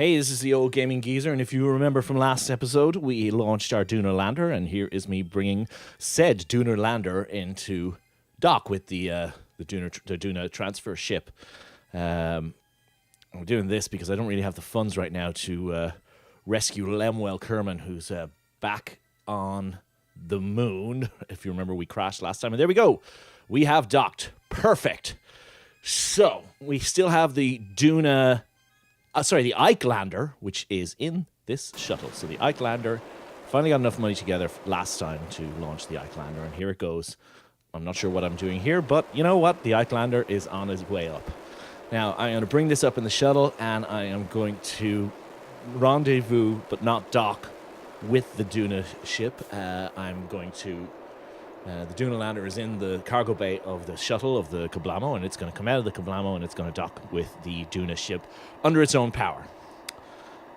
Hey, this is the old gaming geezer, and if you remember from last episode, we launched our Duna lander, and here is me bringing said Duna lander into dock with the Duna transfer ship. I'm doing this because I don't really have the funds right now to rescue Lemuel Kerman, who's back on the moon. If you remember, we crashed last time, and there we go. We have docked. Perfect. So we still have the Duna. The Ike lander, which is in this shuttle. So the Ike lander finally got enough money together last time to launch the Ike lander, and here it goes. I'm not sure what I'm doing here, but you know what? The Ike lander is on his way up. Now, I'm going to bring this up in the shuttle, and I am going to rendezvous, but not dock, with the Duna ship. I'm going to... the Duna lander is in the cargo bay of the shuttle of the Kablamo, and it's going to come out of the Kablamo, and it's going to dock with the Duna ship under its own power.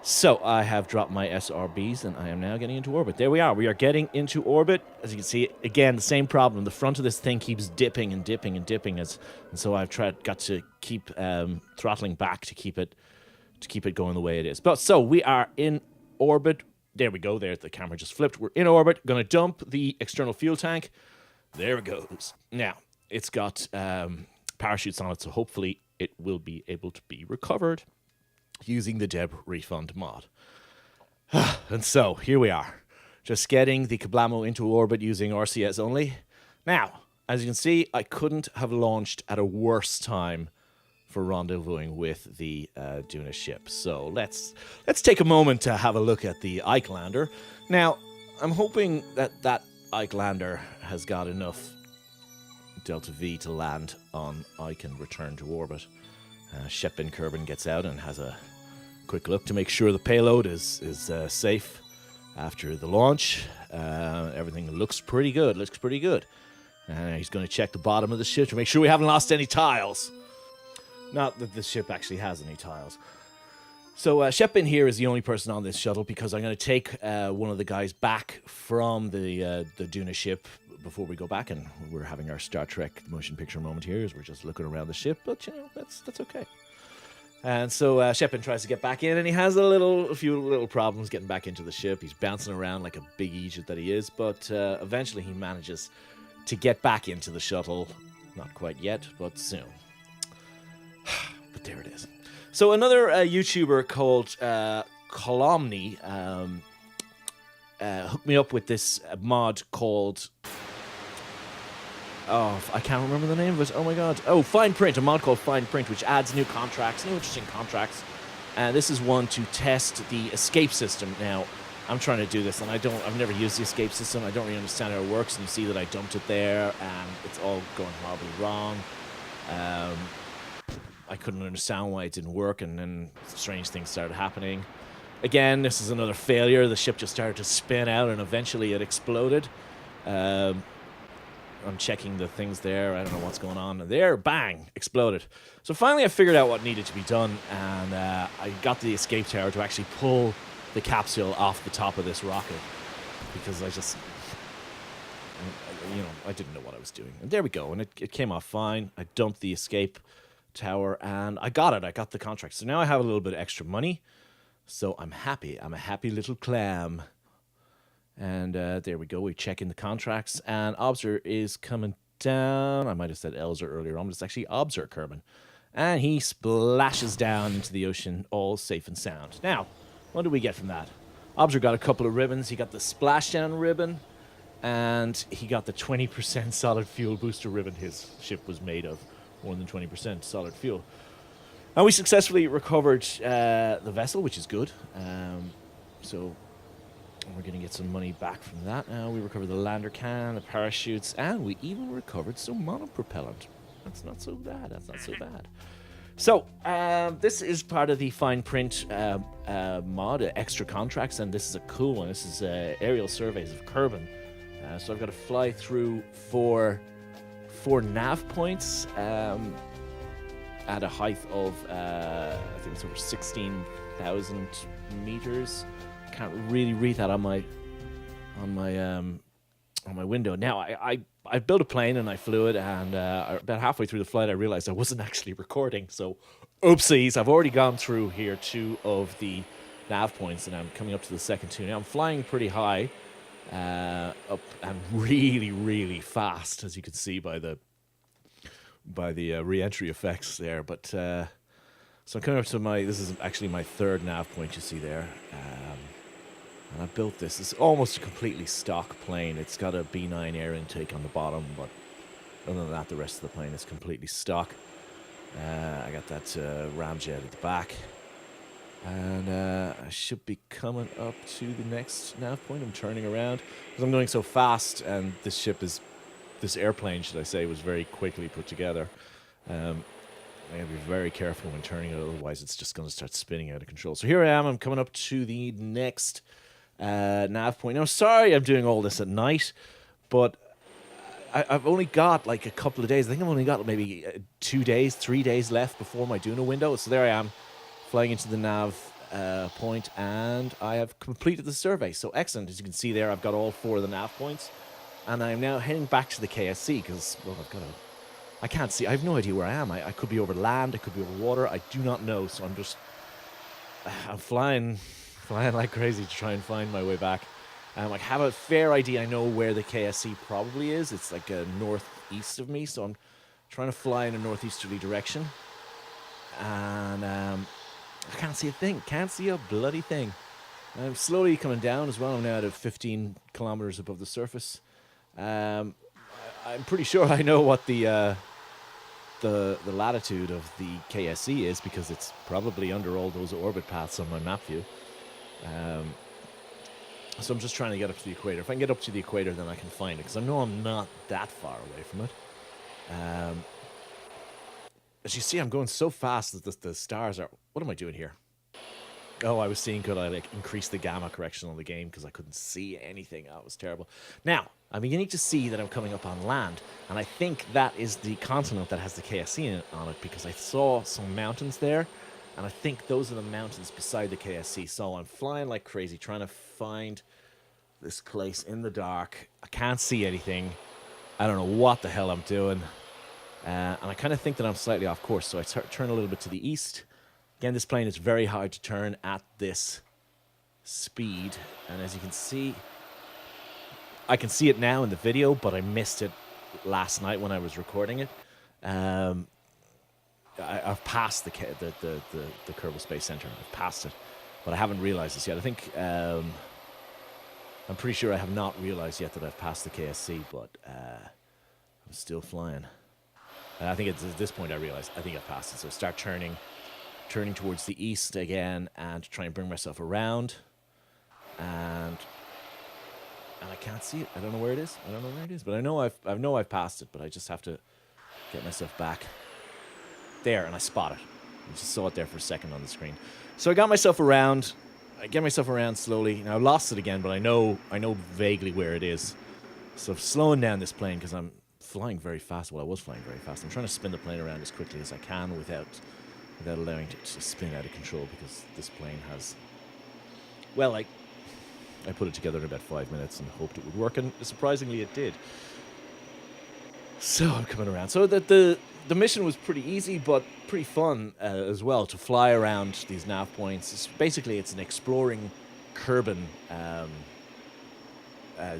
So I have dropped my SRBs, and I am now getting into orbit. There we are. We are getting into orbit. As you can see, again, the same problem. The front of this thing keeps dipping and dipping and dipping, and so I've got to keep throttling back to keep it going the way it is. But so we are in orbit. There we go. There, the camera just flipped. We're in orbit. Going to dump the external fuel tank. There it goes. Now, it's got parachutes on it, so hopefully it will be able to be recovered using the Deb refund mod. And so, here we are. Just getting the Kablamo into orbit using RCS only. Now, as you can see, I couldn't have launched at a worse time for rendezvousing with the Duna ship. So let's take a moment to have a look at the Ike lander. Now, I'm hoping that Ike lander has got enough Delta V to land on Ike and return to orbit. Shep Ben Kerbin gets out and has a quick look to make sure the payload is safe after the launch. Everything looks pretty good. He's going to check the bottom of the ship to make sure we haven't lost any tiles. Not that this ship actually has any tiles. So Shep Ben here is the only person on this shuttle because I'm going to take one of the guys back from the Duna ship before we go back, and we're having our Star Trek motion picture moment here as we're just looking around the ship, but you know, that's okay. And so Shep Ben tries to get back in, and he has a few little problems getting back into the ship. He's bouncing around like a big Egypt that he is, but eventually he manages to get back into the shuttle. Not quite yet, but soon. But there it is. So another YouTuber called Colomni hooked me up with this mod called... I can't remember the name of it. Oh my god. Oh, Fine Print. A mod called Fine Print, which adds new interesting contracts. This is one to test the escape system. Now, I'm trying to do this, and I've never used the escape system. I don't really understand how it works, and you see that I dumped it there, and it's all going horribly wrong. I couldn't understand why it didn't work, and then strange things started happening. Again, this is another failure. The ship just started to spin out, and eventually it exploded. I'm checking the things there. I don't know what's going on. And there, bang, exploded. So finally I figured out what needed to be done, and I got the escape tower to actually pull the capsule off the top of this rocket, because I didn't know what I was doing. And there we go, and it came off fine. I dumped the escape tower, and I got it. I got the contract. So now I have a little bit of extra money, so I'm happy. I'm a happy little clam. And there we go. We're checking the contracts, and Obser is coming down. I might have said Elzer earlier on, but it's actually Obser Kerman. And he splashes down into the ocean, all safe and sound. Now, what do we get from that? Obser got a couple of ribbons. He got the splashdown ribbon, and he got the 20% solid fuel booster ribbon. His ship was made of more than 20% solid fuel. And we successfully recovered the vessel, which is good. So we're going to get some money back from that. We recovered the lander can, the parachutes, and we even recovered some monopropellant. That's not so bad. So this is part of the Fine Print mod, extra contracts, and this is a cool one. This is aerial surveys of Kerbin. So I've got to fly through four nav points at a height of, I think it's over 16,000 meters. Can't really read that on my on my window. Now, I built a plane and I flew it, and about halfway through the flight, I realized I wasn't actually recording. So, oopsies, I've already gone through here 2 of the nav points, and I'm coming up to the second 2 now. I'm flying pretty high, up and really, really fast, as you can see by the re-entry effects there. But so I'm coming up to this is actually my 3rd nav point you see there. And I built this. It's almost a completely stock plane. It's got a B9 air intake on the bottom, but other than that, the rest of the plane is completely stock. I got that ramjet at the back. And I should be coming up to the next nav point. I'm turning around because I'm going so fast, and this airplane, should I say, was very quickly put together. I gotta be very careful when turning it, otherwise it's just going to start spinning out of control. So here I am. I'm coming up to the next nav point. Now, sorry I'm doing all this at night, but I've only got like a couple of days. I think I've only got maybe 2 days, 3 days left before my Duna window. So there I am, flying into the nav point, and I have completed the survey. So excellent. As you can see there, I've got all 4 of the nav points, and I'm now heading back to the KSC because, well, I can't see. I have no idea where I am. I could be over land. I could be over water. I do not know. So I'm flying like crazy to try and find my way back. I have a fair idea. I know where the KSC probably is. It's like northeast of me, so I'm trying to fly in a northeasterly direction. And I can't see a thing. Can't see a bloody thing. I'm slowly coming down as well. I'm now at 15 kilometers above the surface. I'm pretty sure I know what the latitude of the KSC is, because it's probably under all those orbit paths on my map view. So I'm just trying to get up to the equator. If I can get up to the equator, then I can find it, because I know I'm not that far away from it. As you see, I'm going so fast that the stars are... What am I doing here? Oh, I was seeing, could I increase the gamma correction on the game, because I couldn't see anything. Oh, it was terrible. Now, I'm beginning to see that I'm coming up on land, and I think that is the continent that has the KSC on it, because I saw some mountains there, and I think those are the mountains beside the KSC. So I'm flying like crazy, trying to find this place in the dark. I can't see anything. I don't know what the hell I'm doing. And I kind of think that I'm slightly off course, so I turn a little bit to the east. Again, this plane is very hard to turn at this speed. And as you can see, I can see it now in the video, but I missed it last night when I was recording it. I've passed the Kerbal Space Center. I've passed it, but I haven't realized this yet. I think I'm pretty sure I have not realized yet that I've passed the KSC, but I'm still flying. And I think it's at this point I realized I think I've passed it. So start turning towards the east again and try and bring myself around. And I can't see it. I don't know where it is. But I know I've passed it, but I just have to get myself back. There, and I spot it. I just saw it there for a second on the screen. So I got myself around. I get myself around slowly. Now I lost it again, but I know vaguely where it is. So I'm slowing down this plane because I'm flying very fast. Well, I was flying very fast. I'm trying to spin the plane around as quickly as I can without allowing it to spin out of control, because this plane has... Well, I put it together in about 5 minutes and hoped it would work, and surprisingly it did. So I'm coming around. So the mission was pretty easy, but pretty fun as well, to fly around these nav points. It's an exploring Kerbin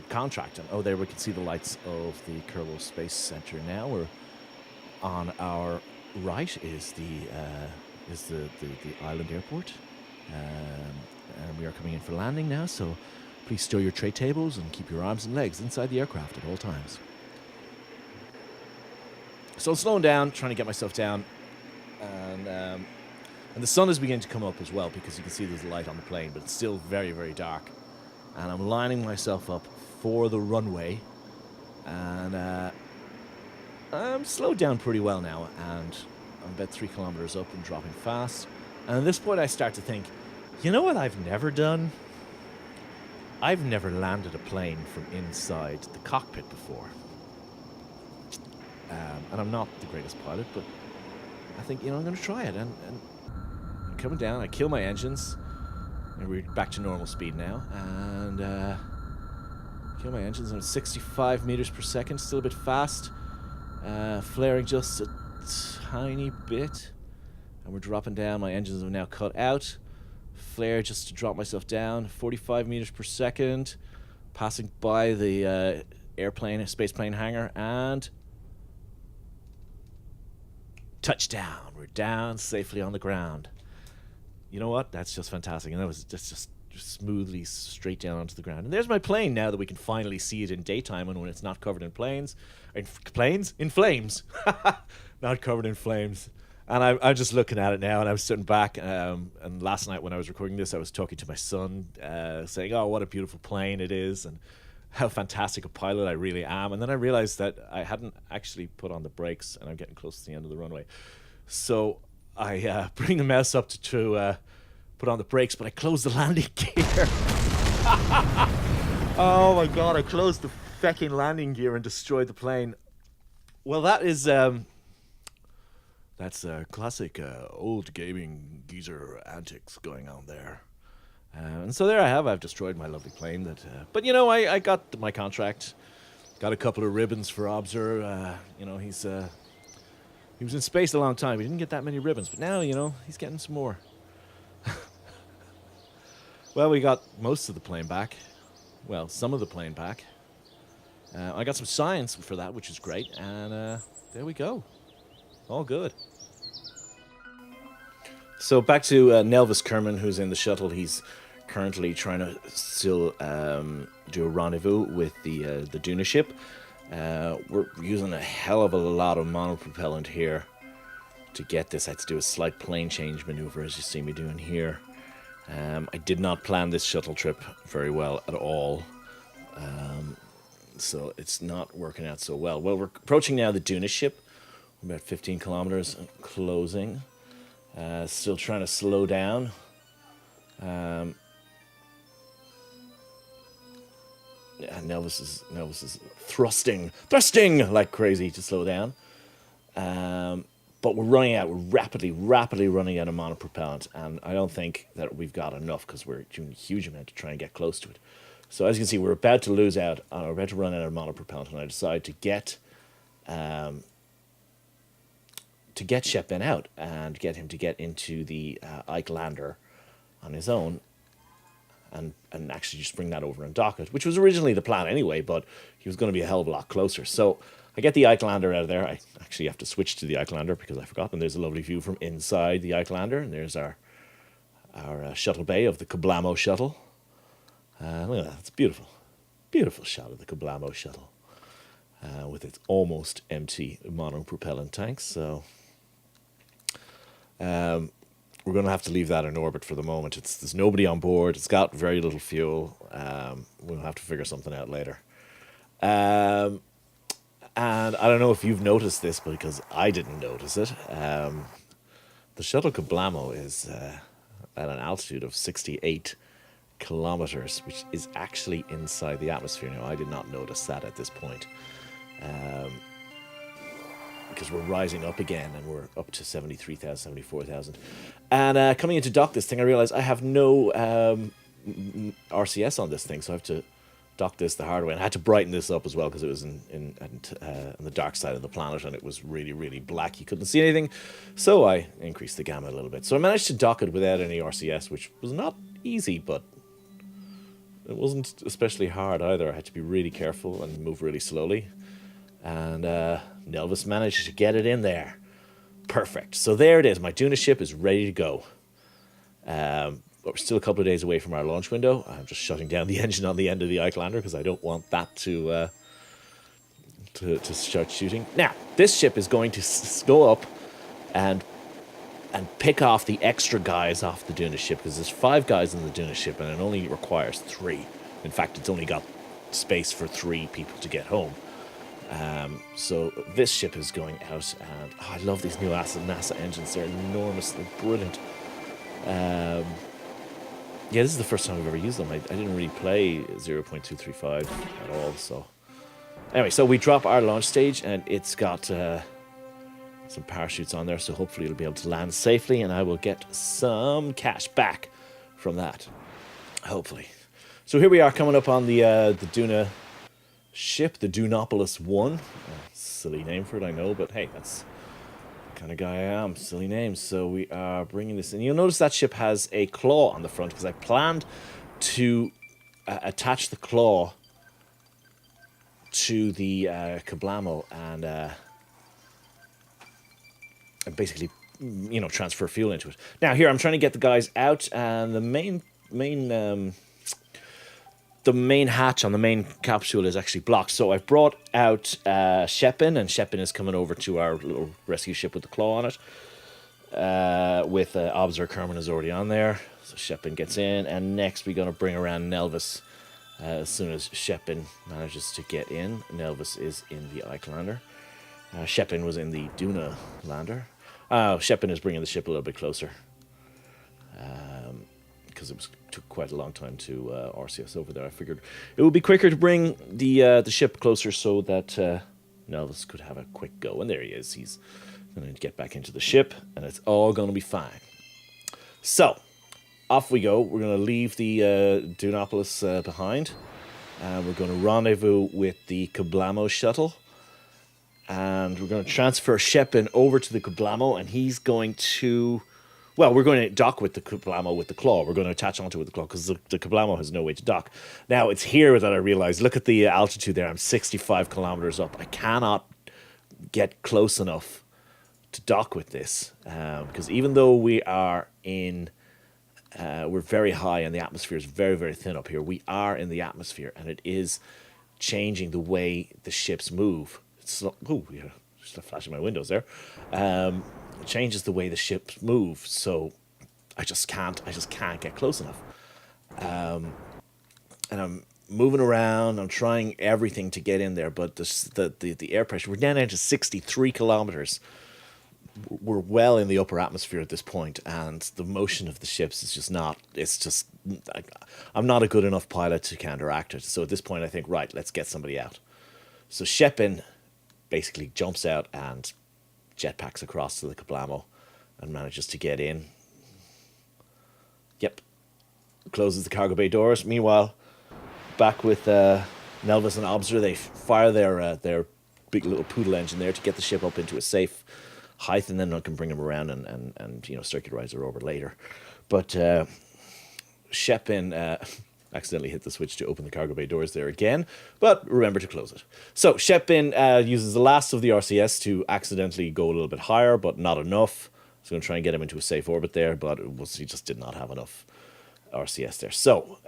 contract. And there we can see the lights of the Kerbal Space Center now. We're on our right is the island airport, and we are coming in for landing now. So please stow your tray tables and keep your arms and legs inside the aircraft at all times. So I'm slowing down, trying to get myself down, and the sun is beginning to come up as well, because you can see there's a light on the plane, but it's still very, very dark. And I'm lining myself up for the runway, and I'm slowed down pretty well now, and I'm about 3 kilometers up and dropping fast. And at this point I start to think, you know what I've never done? I've never landed a plane from inside the cockpit before. And I'm not the greatest pilot, but I think, I'm going to try it. And I'm coming down, I kill my engines, and we're back to normal speed now. And Okay, my engine's on 65 meters per second, still a bit fast. Flaring just a tiny bit. And we're dropping down. My engines have now cut out. Flare just to drop myself down. 45 meters per second. Passing by the spaceplane hangar, and touchdown. We're down safely on the ground. You know what? That's just fantastic. And that was just smoothly straight down onto the ground. And there's my plane now that we can finally see it in daytime and when it's not covered in flames. Not covered in flames. And I'm just looking at it now, and I was sitting back, and last night when I was recording this, I was talking to my son, saying, oh, what a beautiful plane it is, and how fantastic a pilot I really am. And then I realized that I hadn't actually put on the brakes, and I'm getting close to the end of the runway. So I bring the mouse up to put on the brakes, but I closed the landing gear. Oh my god, I closed the fecking landing gear and destroyed the plane. Well, that's classic old gaming geezer antics going on there. And so there I have. I've destroyed my lovely plane. But you know, I got my contract. Got a couple of ribbons for Obser. You know, he was in space a long time. He didn't get that many ribbons, but now, you know, he's getting some more. Well, we got most of the plane back. Well, some of the plane back. I got some science for that, which is great. And there we go. All good. So back to Nelvis Kerman, who's in the shuttle. He's currently trying to still do a rendezvous with the Duna ship. We're using a hell of a lot of monopropellant here to get this. I had to do a slight plane change maneuver, as you see me doing here. I did not plan this shuttle trip very well at all. So it's not working out so well. Well, we're approaching now the Duna ship. We're about 15 kilometers closing. Still trying to slow down. Nelvis is thrusting like crazy to slow down. But we're running out. We're rapidly running out of monopropellant, and I don't think that we've got enough because we're doing a huge amount to try and get close to it. So as you can see, we're about to lose out. We're about to run out of monopropellant, and I decide to get Shep Ben out and get him to get into the Ike lander on his own, and actually just bring that over and dock it, which was originally the plan anyway, but he was going to be a hell of a lot closer. So I get the Ike lander out of there. I actually have to switch to the Ike lander because I forgot, and there's a lovely view from inside the Ike lander, and there's our shuttle bay of the Kablamo shuttle. Look at that, it's beautiful. Beautiful shot of the Kablamo shuttle with its almost empty monopropellant tanks. So we're going to have to leave that in orbit for the moment. There's nobody on board. It's got very little fuel. We'll have to figure something out later. And I don't know if you've noticed this, because I didn't notice it. The shuttle Kablamo is at an altitude of 68 kilometers, which is actually inside the atmosphere. Now, I did not notice that at this point. Because we're rising up again, and we're up to 73,000, 74,000. And coming into dock this thing, I realized I have no RCS on this thing, so I have to dock this the hard way. And I had to brighten this up as well, because it was on the dark side of the planet, and it was really, really black. You couldn't see anything, so I increased the gamma a little bit. So I managed to dock it without any RCS, which was not easy, but it wasn't especially hard either. I had to be really careful and move really slowly. And Nelvis managed to get it in there. Perfect. So there it is. My Duna ship is ready to go. But we're still a couple of days away from our launch window. I'm just shutting down the engine on the end of the Ike lander because I don't want that to start shooting. Now, this ship is going to go up and pick off the extra guys off the Duna ship, because there's 5 guys in the Duna ship and it only requires 3. In fact, it's only got space for 3 people to get home. So this ship is going out, and I love these new NASA engines. They're enormously brilliant. Yeah, this is the first time I've ever used them. I didn't really play 0.235 at all. So anyway, so we drop our launch stage, and it's got some parachutes on there, so hopefully it'll be able to land safely, and I will get some cash back from that, hopefully. So here we are coming up on the Duna ship, the Dunopolis I. Silly name for it, I know, but hey, that's the kind of guy I am. Silly name. So we are bringing this in. You'll notice that ship has a claw on the front because I planned to attach the claw to the Kablamo and basically, transfer fuel into it. Now here, I'm trying to get the guys out, and the main hatch on the main capsule is actually blocked. So I've brought out Shepin, and Shepin is coming over to our little rescue ship with the claw on it. With Obser Kerman is already on there. So Shepin gets in, and next we're going to bring around Nelvis. As soon as Shepin manages to get in, Nelvis is in the Ike lander. Shepin was in the Duna lander. Shepin is bringing the ship a little bit closer. Because took quite a long time to RCS over there. I figured it would be quicker to bring the ship closer so that Nelvis could have a quick go. And there he is. He's going to get back into the ship, and it's all going to be fine. So, off we go. We're going to leave the Dunopolis behind. We're going to rendezvous with the Kablamo shuttle. And we're going to transfer Shepin over to the Kablamo, and he's going to... Well, we're going to dock with the Kablamo with the claw. We're going to attach onto it with the claw because the Kablamo has no way to dock. Now, it's here that I realize, look at the altitude there. I'm 65 kilometers up. I cannot get close enough to dock with this because even though we are in... we're very high and the atmosphere is very, very thin up here. We are in the atmosphere, and it is changing the way the ships move. It's not... Oh, yeah, just flashing my windows there. It changes the way the ships move, so I just can't get close enough. And I'm moving around. I'm trying everything to get in there, but the air pressure. We're down into 63 kilometers. We're well in the upper atmosphere at this point, and the motion of the ships is just not. It's just I'm not a good enough pilot to counteract it. So at this point, I think, right, let's get somebody out. So Shepin basically jumps out and jetpacks across to the Kablamo and manages to get in. Yep. Closes the cargo bay doors. Meanwhile, back with Nelvis and Obser, they fire their big little poodle engine there to get the ship up into a safe height, and then I can bring them around and circularize her over later. But Shepin accidentally hit the switch to open the cargo bay doors there again, but remember to close it. So Shepin uses the last of the RCS to accidentally go a little bit higher, but not enough. He's going to try and get him into a safe orbit there, but he just did not have enough RCS there. So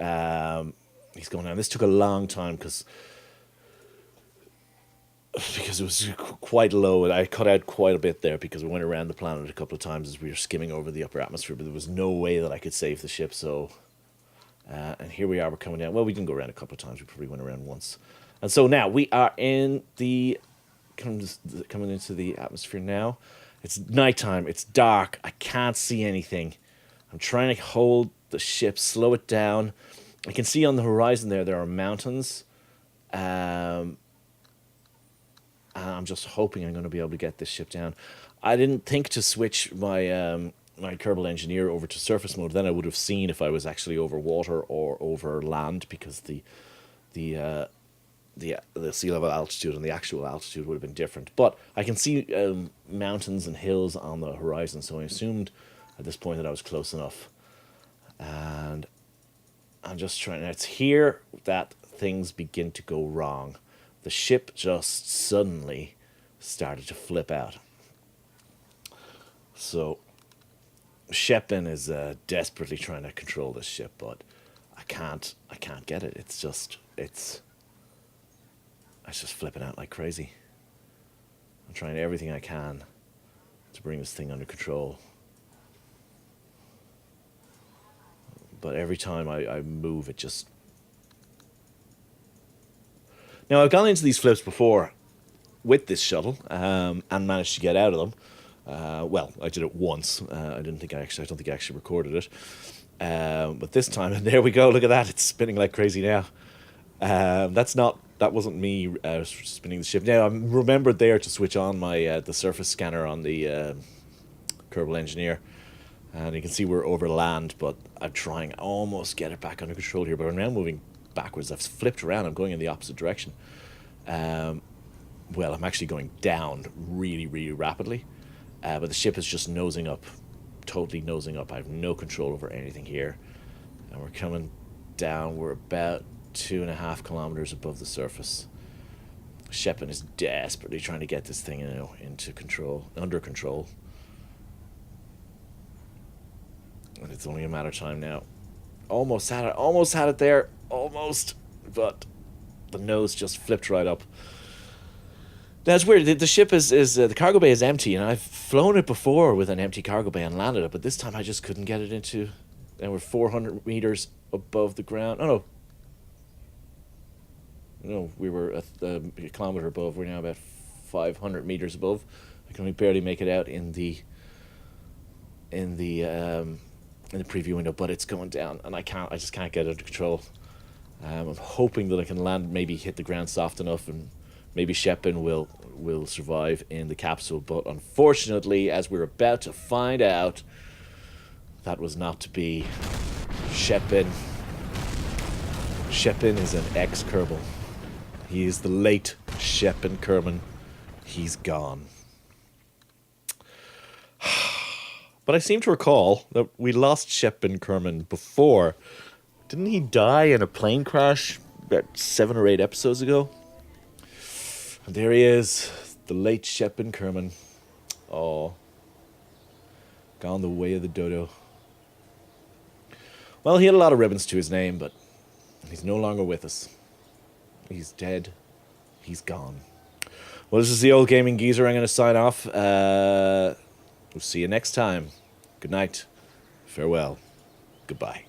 he's going down. This took a long time because it was quite low, and I cut out quite a bit there because we went around the planet a couple of times as we were skimming over the upper atmosphere, but there was no way that I could save the ship, so... and here we are, we're coming down. Well, we didn't go around a couple of times. We probably went around once. And so now we are in coming into the atmosphere now. It's nighttime. It's dark. I can't see anything. I'm trying to hold the ship, slow it down. I can see on the horizon there are mountains. And I'm just hoping I'm going to be able to get this ship down. I didn't think to switch my... my Kerbal Engineer over to surface mode, then I would have seen if I was actually over water or over land, because the sea level altitude and the actual altitude would have been different. But I can see mountains and hills on the horizon, so I assumed at this point that I was close enough. And I'm just trying. It's here that things begin to go wrong. The ship just suddenly started to flip out. So Shepin is desperately trying to control this ship, but I can't get it. It's just flipping out like crazy. I'm trying everything I can to bring this thing under control, but every time I move, it just... Now, I've gone into these flips before with this shuttle and managed to get out of them. Well, I did it once. I don't think I actually recorded it. But this time, and there we go. Look at that. It's spinning like crazy now. That wasn't me spinning the ship. Now, I remembered there to switch on my the surface scanner on the Kerbal Engineer. And you can see we're over land, but I'm trying almost get it back under control here. But I'm now moving backwards. I've flipped around. I'm going in the opposite direction. Well, I'm actually going down really, really rapidly. But the ship is just nosing up, totally nosing up. I have no control over anything here. And we're coming down. We're about 2.5 kilometers above the surface. Shepin is desperately trying to get this thing, into control, under control. And it's only a matter of time now. Almost had it there. Almost. But the nose just flipped right up. Now, it's weird. The ship is the cargo bay is empty, and I've flown it before with an empty cargo bay and landed it, but this time I just couldn't get it into... And we're 400 meters above the ground. Oh, no. No, we were a kilometer above. We're now about 500 meters above. I can only barely make it out in the preview window, but it's going down, and I just can't get it under control. I'm hoping that I can land, maybe hit the ground soft enough, and maybe Shepin will survive in the capsule. But unfortunately, as we're about to find out, that was not to be. Shepin is an ex-Kerbal. He is the late Shepin Kerman. He's gone. But I seem to recall that we lost Shepin Kerman before. Didn't he die in a plane crash about 7 or 8 episodes ago? And there he is, the late Shepin Kerman. Oh, gone the way of the dodo. Well, he had a lot of ribbons to his name, but he's no longer with us. He's dead. He's gone. Well, this is the Old Gaming Geezer. I'm going to sign off. We'll see you next time. Good night. Farewell. Goodbye.